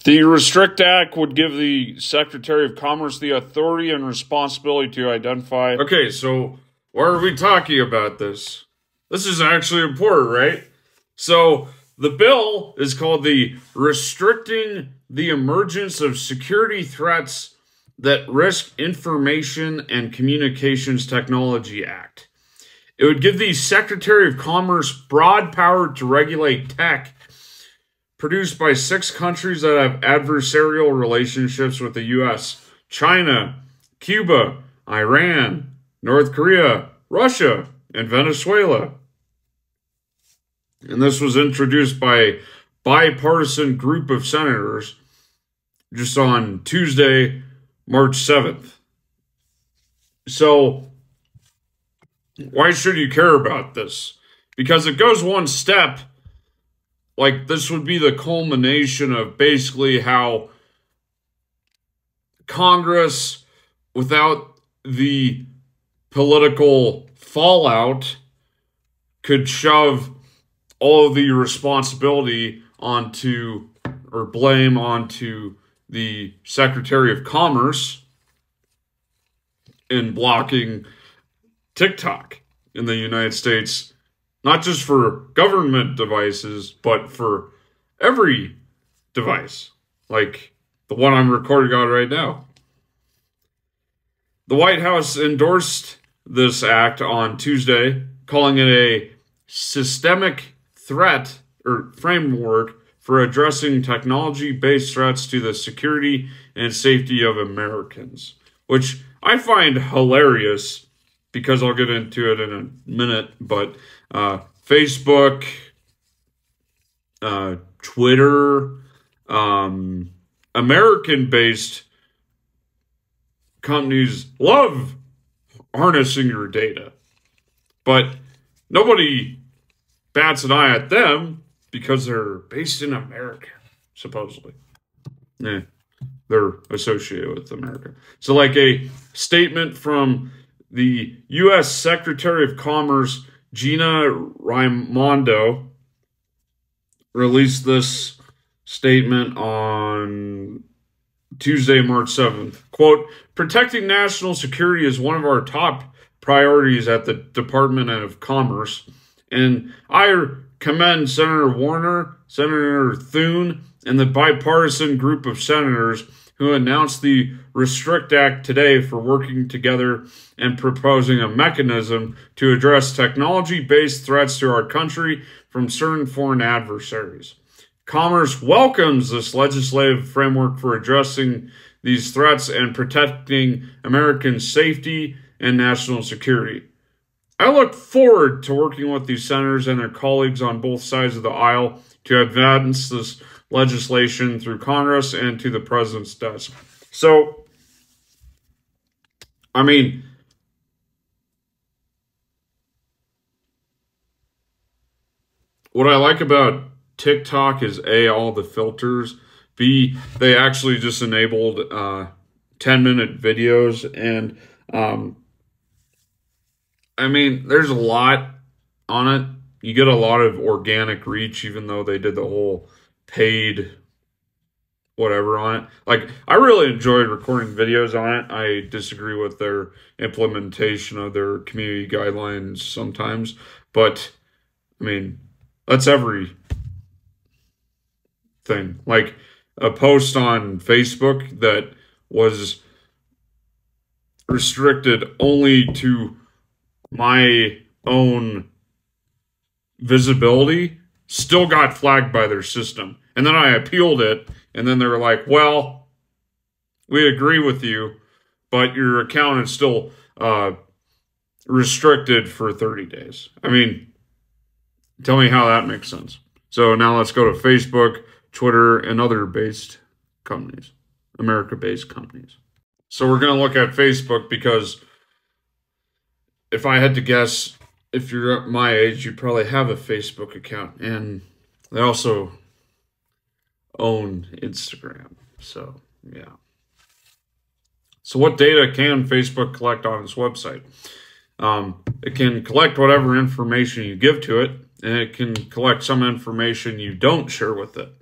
The Restrict Act would give the Secretary of Commerce the authority and responsibility to identify... Okay, so why are we talking about this? This is actually important, right? So the bill is called the Restricting the Emergence of Security Threats that Risk Information and Communications Technology Act. It would give the Secretary of Commerce broad power to regulate tech produced by 6 countries that have adversarial relationships with the U.S. China, Cuba, Iran, North Korea, Russia, and Venezuela. And this was introduced by a bipartisan group of senators just on Tuesday, March 7th. So, why should you care about this? Because it goes one step. Like, this would be the culmination of basically how Congress, without the political fallout, could shove all of the responsibility onto, or blame onto, the Secretary of Commerce in blocking TikTok in the United States. Not just for government devices, but for every device, like the one I'm recording on right now. The White House endorsed this act on Tuesday, calling it a systemic threat or framework for addressing technology-based threats to the security and safety of Americans, which I find hilarious because I'll get into it in a minute, but Facebook, Twitter, American-based companies love harnessing your data, but nobody bats an eye at them because they're based in America, supposedly. Yeah, they're associated with America. So like a statement from the U.S. Secretary of Commerce, Gina Raimondo, released this statement on Tuesday, March 7th. Quote, protecting national security is one of our top priorities at the Department of Commerce, and I commend Senator Warner, Senator Thune, and the bipartisan group of senators who announced the Restrict Act today for working together and proposing a mechanism to address technology-based threats to our country from certain foreign adversaries. Commerce welcomes this legislative framework for addressing these threats and protecting American safety and national security. I look forward to working with these senators and their colleagues on both sides of the aisle to advance this legislation through Congress and to the president's desk. So, I mean, what I like about TikTok is A, all the filters, B, they actually just enabled 10-minute videos, and I mean, there's a lot on it. You get a lot of organic reach, even though they did the whole paid whatever on it. Like, I really enjoyed recording videos on it. I disagree with their implementation of their community guidelines sometimes, but I mean, that's every thing. Like a post on Facebook that was restricted only to my own visibility still got flagged by their system. And then I appealed it, and then they were like, well, we agree with you, but your account is still restricted for 30 days. I mean, tell me how that makes sense. So now let's go to Facebook, Twitter, and other based companies, America-based companies. So we're going to look at Facebook because if I had to guess, if you're my age, you probably have a Facebook account, and they also own Instagram. So, yeah. So what data can Facebook collect on its website? It can collect whatever information you give to it, and it can collect some information you don't share with it.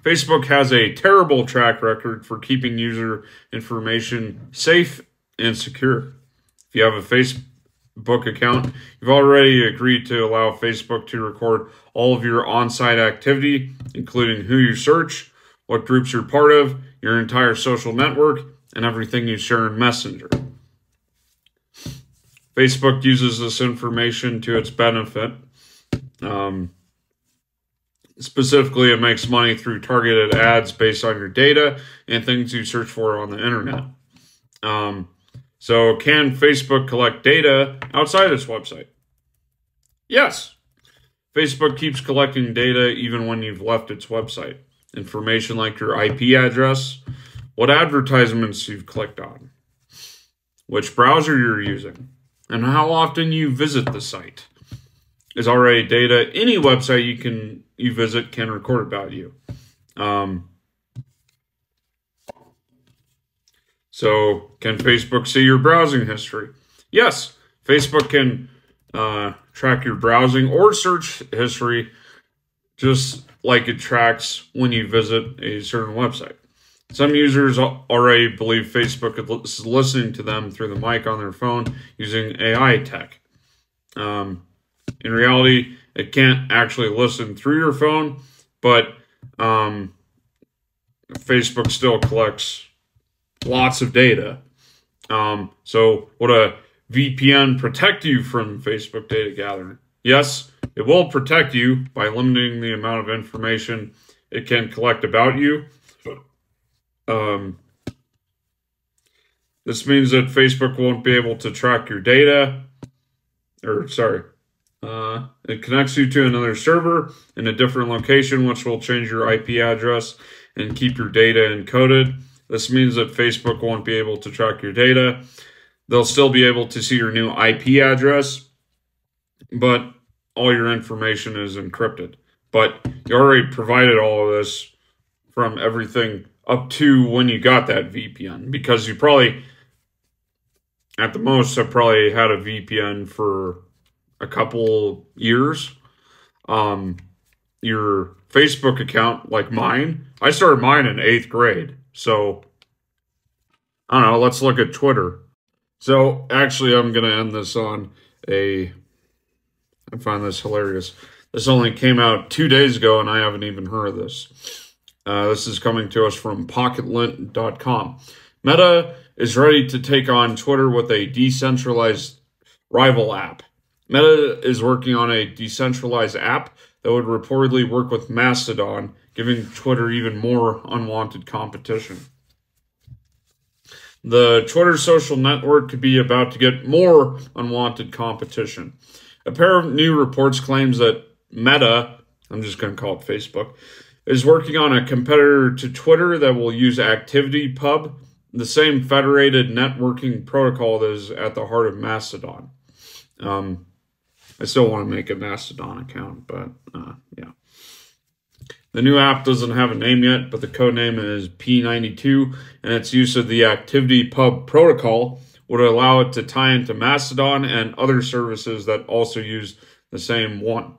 Facebook has a terrible track record for keeping user information safe and secure. If you have a Facebook account, you've already agreed to allow Facebook to record all of your on-site activity, including who you search, what groups you're part of, your entire social network, and everything you share in Messenger. Facebook uses this information to its benefit. Specifically, it makes money through targeted ads based on your data and things you search for on the internet. So can Facebook collect data outside its website? Yes. Facebook keeps collecting data even when you've left its website. Information like your IP address, what advertisements you've clicked on, which browser you're using, and how often you visit the site is already data any website you visit can record about you. So can Facebook see your browsing history? Yes, Facebook can track your browsing or search history just like it tracks when you visit a certain website. Some users already believe Facebook is listening to them through the mic on their phone using AI tech. In reality, it can't actually listen through your phone, but Facebook still collects lots of data. So would a VPN protect you from Facebook data gathering? Yes, it will protect you by limiting the amount of information it can collect about you. This means that Facebook won't be able to track your data, it connects you to another server in a different location, which will change your IP address and keep your data encoded. This means that Facebook won't be able to track your data. They'll still be able to see your new IP address, but all your information is encrypted. But you already provided all of this from everything up to when you got that VPN, because you probably, at the most, have probably had a VPN for a couple years. Your Facebook account, like mine, I started mine in 8th grade. So, I don't know, let's look at Twitter. So, actually, I'm going to end this on I find this hilarious. This only came out 2 days ago, and I haven't even heard of this. This is coming to us from PocketLint.com. Meta is ready to take on Twitter with a decentralized rival app. Meta is working on a decentralized app that would reportedly work with Mastodon, giving Twitter even more unwanted competition. The Twitter social network could be about to get more unwanted competition. A pair of new reports claims that Meta, I'm just going to call it Facebook, is working on a competitor to Twitter that will use ActivityPub, the same federated networking protocol that is at the heart of Mastodon. I still want to make a Mastodon account, but yeah. The new app doesn't have a name yet, but the codename is P92, and its use of the ActivityPub protocol would allow it to tie into Mastodon and other services that also use the same one.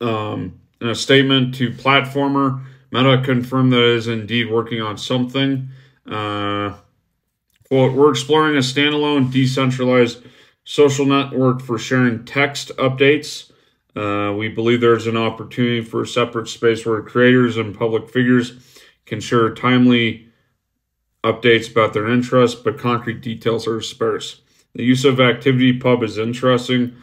In a statement to Platformer, Meta confirmed that it is indeed working on something. Quote, "We're exploring a standalone, decentralized social network for sharing text updates. We believe there's an opportunity for a separate space where creators and public figures can share timely updates about their interests, but concrete details are sparse. The use of ActivityPub is interesting,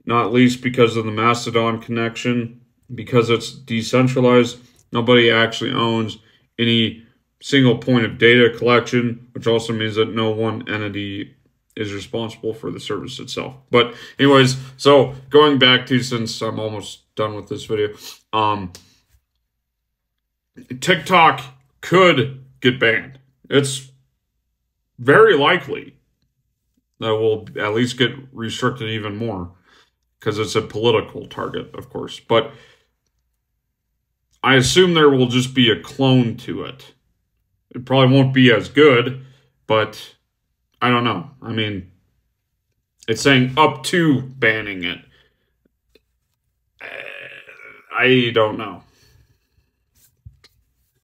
not least because of the Mastodon connection. Because it's decentralized, nobody actually owns any single point of data collection, which also means that no one entity is responsible for the service itself." But anyways, so going back to, since I'm almost done with this video, TikTok could get banned. It's very likely that will at least get restricted even more because it's a political target, of course. But I assume there will just be a clone to it. It probably won't be as good, but I don't know. I mean, it's saying up to banning it. I don't know.